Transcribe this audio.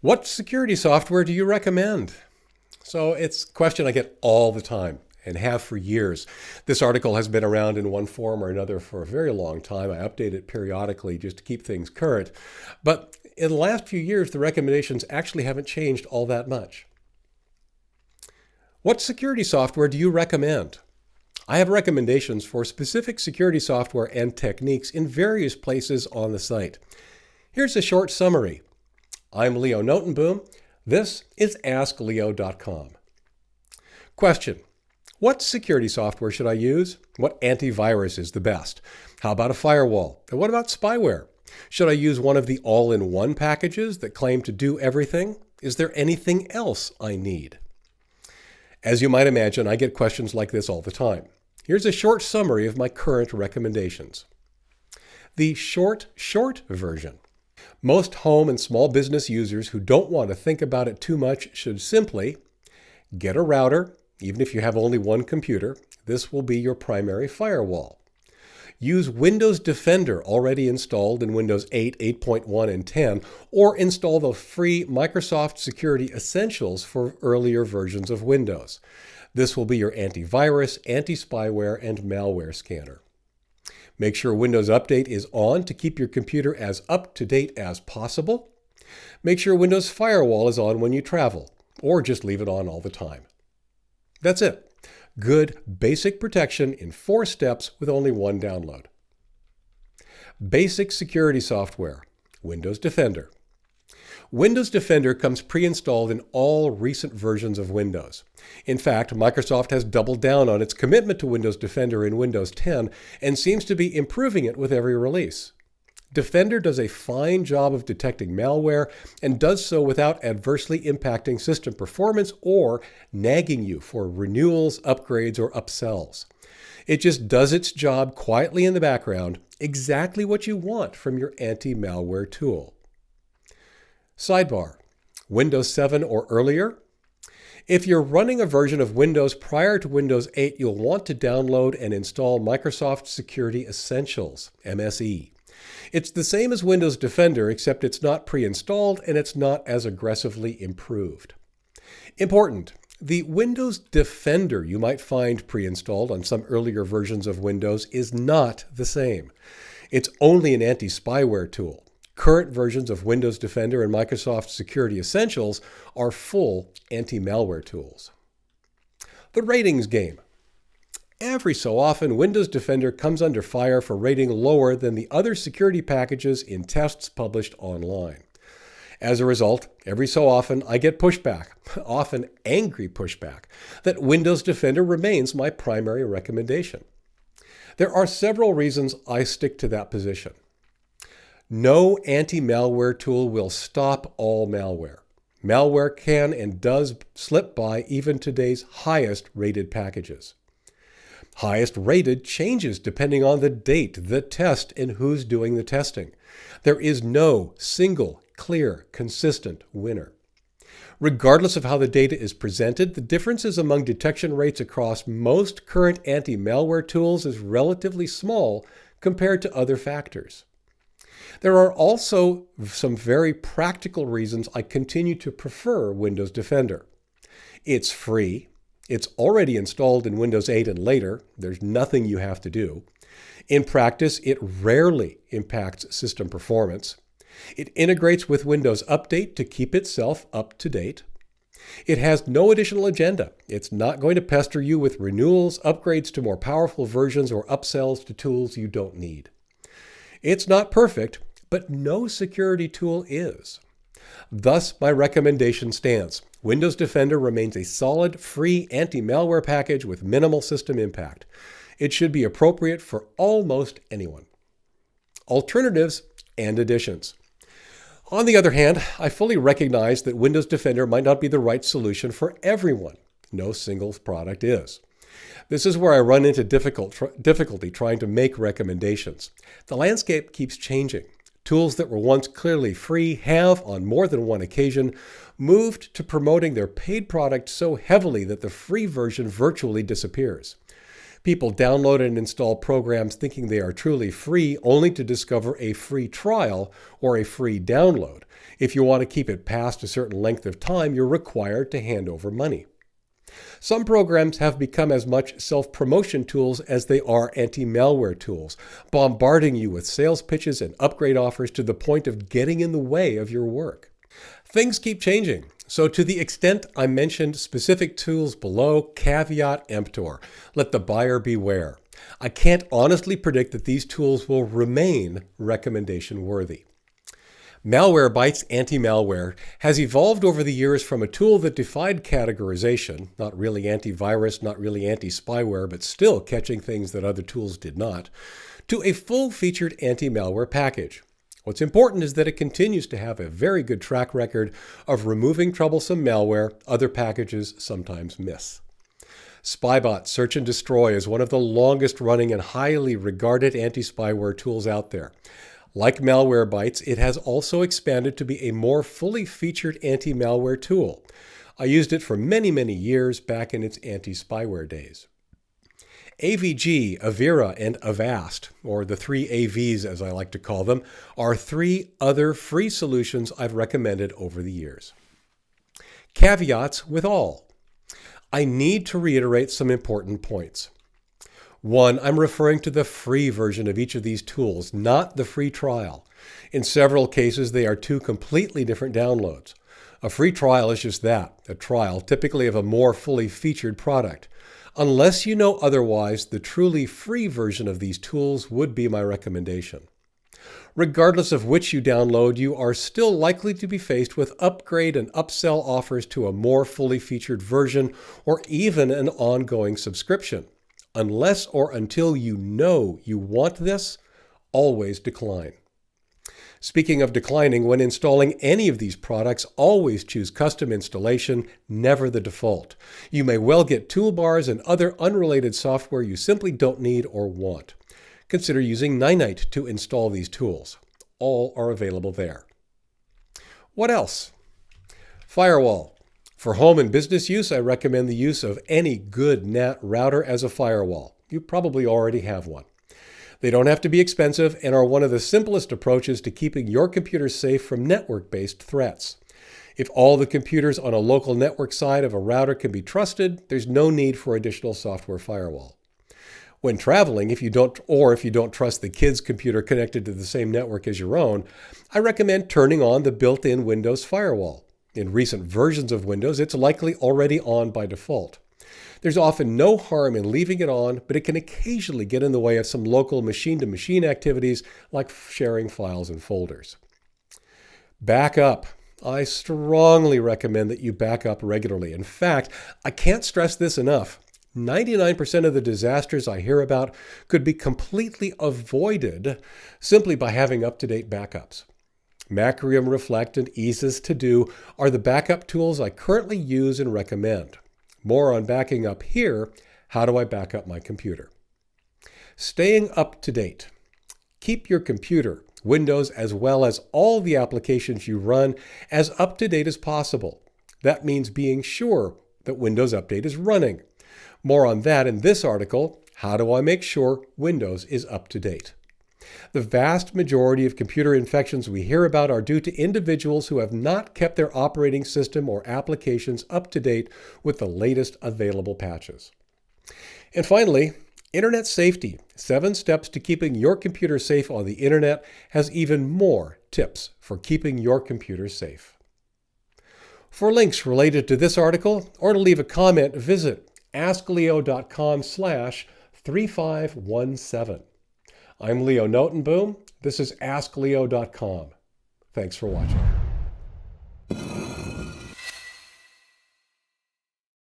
What security software do you recommend? So it's a question I get all the time and have for years. This article has been around in one form or another for a very long time. I update it periodically just to keep things current. But in the last few years, the recommendations actually haven't changed all that much. What security software do you recommend? I have recommendations for specific security software and techniques in various places on the site. Here's a short summary. I'm Leo Notenboom. This is AskLeo.com. Question: what security software should I use? What antivirus is the best? How about a firewall? And what about spyware? Should I use one of the all-in-one packages that claim to do everything? Is there anything else I need? As you might imagine, I get questions like this all the time. Here's a short summary of my current recommendations. The short version. Most home and small business users who don't want to think about it too much should simply get a router, even if you have only one computer. This will be your primary firewall. Use Windows Defender already installed in Windows 8, 8.1, and 10, or install the free Microsoft Security Essentials for earlier versions of Windows. This will be your antivirus, anti-spyware, and malware scanner. Make sure Windows Update is on to keep your computer as up-to-date as possible. Make sure Windows Firewall is on when you travel, or just leave it on all the time. That's it. Good basic protection in 4 steps with only one download. Basic security software. Windows Defender. Windows Defender comes pre-installed in all recent versions of Windows. In fact, Microsoft has doubled down on its commitment to Windows Defender in Windows 10 and seems to be improving it with every release. Defender does a fine job of detecting malware and does so without adversely impacting system performance or nagging you for renewals, upgrades, or upsells. It just does its job quietly in the background, exactly what you want from your anti-malware tool. Sidebar: Windows 7 or earlier? If you're running a version of Windows prior to Windows 8, you'll want to download and install Microsoft Security Essentials, MSE. It's the same as Windows Defender, except it's not pre-installed and it's not as aggressively improved. Important: the Windows Defender you might find pre-installed on some earlier versions of Windows is not the same. It's only an anti-spyware tool. Current versions of Windows Defender and Microsoft Security Essentials are full anti-malware tools. The ratings game. Every so often, Windows Defender comes under fire for rating lower than the other security packages in tests published online. As a result, every so often I get pushback, often angry pushback, that Windows Defender remains my primary recommendation. There are several reasons I stick to that position. No anti-malware tool will stop all malware. Malware can and does slip by even today's highest rated packages. Highest rated changes depending on the date, the test, and who's doing the testing. There is no single, clear, consistent winner. Regardless of how the data is presented, the differences among detection rates across most current anti-malware tools is relatively small compared to other factors. There are also some very practical reasons I continue to prefer Windows Defender. It's free. It's already installed in Windows 8 and later. There's nothing you have to do. In practice, it rarely impacts system performance. It integrates with Windows Update to keep itself up to date. It has no additional agenda. It's not going to pester you with renewals, upgrades to more powerful versions, or upsells to tools you don't need. It's not perfect, but no security tool is. Thus, my recommendation stands. Windows Defender remains a solid, free anti-malware package with minimal system impact. It should be appropriate for almost anyone. Alternatives and additions. On the other hand, I fully recognize that Windows Defender might not be the right solution for everyone. No single product is. This is where I run into difficulty trying to make recommendations. The landscape keeps changing. Tools that were once clearly free have, on more than one occasion, moved to promoting their paid product so heavily that the free version virtually disappears. People download and install programs thinking they are truly free, only to discover a free trial or a free download. If you want to keep it past a certain length of time, you're required to hand over money. Some programs have become as much self-promotion tools as they are anti-malware tools, bombarding you with sales pitches and upgrade offers to the point of getting in the way of your work. Things keep changing, so to the extent I mentioned specific tools below, caveat emptor, let the buyer beware. I can't honestly predict that these tools will remain recommendation worthy. Malwarebytes anti-malware has evolved over the years from a tool that defied categorization, not really antivirus, not really anti-spyware, but still catching things that other tools did not, to a full-featured anti-malware package. What's important is that it continues to have a very good track record of removing troublesome malware other packages sometimes miss. Spybot Search and Destroy is one of the longest-running and highly regarded anti-spyware tools out there. Like Malwarebytes, it has also expanded to be a more fully featured anti-malware tool. I used it for many, many years back in its anti-spyware days. AVG, Avira, and Avast, or the three AVs as I like to call them, are three other free solutions I've recommended over the years. Caveats with all. I need to reiterate some important points. One, I'm referring to the free version of each of these tools, not the free trial. In several cases, they are two completely different downloads. A free trial is just that, a trial, typically of a more fully featured product. Unless you know otherwise, the truly free version of these tools would be my recommendation. Regardless of which you download, you are still likely to be faced with upgrade and upsell offers to a more fully featured version or even an ongoing subscription. Unless or until you know you want this, always decline. Speaking of declining, when installing any of these products, always choose custom installation, never the default. You may well get toolbars and other unrelated software you simply don't need or want. Consider using Ninite to install these tools. All are available there. What else? Firewall. For home and business use, I recommend the use of any good NAT router as a firewall. You probably already have one. They don't have to be expensive and are one of the simplest approaches to keeping your computer safe from network-based threats. If all the computers on a local network side of a router can be trusted, there's no need for additional software firewall. When traveling, if you don't trust the kid's computer connected to the same network as your own, I recommend turning on the built-in Windows firewall. In recent versions of Windows, it's likely already on by default. There's often no harm in leaving it on, but it can occasionally get in the way of some local machine-to-machine activities like sharing files and folders. Backup. I strongly recommend that you back up regularly. In fact, I can't stress this enough. 99% of the disasters I hear about could be completely avoided simply by having up-to-date backups. Macrium, Reflect, and Eases To Do are the backup tools I currently use and recommend. More on backing up here. How do I back up my computer? Staying up to date. Keep your computer, Windows, as well as all the applications you run as up to date as possible. That means being sure that Windows Update is running. More on that in this article, How Do I Make Sure Windows is Up to Date? The vast majority of computer infections we hear about are due to individuals who have not kept their operating system or applications up to date with the latest available patches. And finally, Internet Safety, 7 Steps to Keeping Your Computer Safe on the Internet, has even more tips for keeping your computer safe. For links related to this article or to leave a comment, visit askleo.com/3517. I'm Leo Notenboom. This is AskLeo.com. Thanks for watching.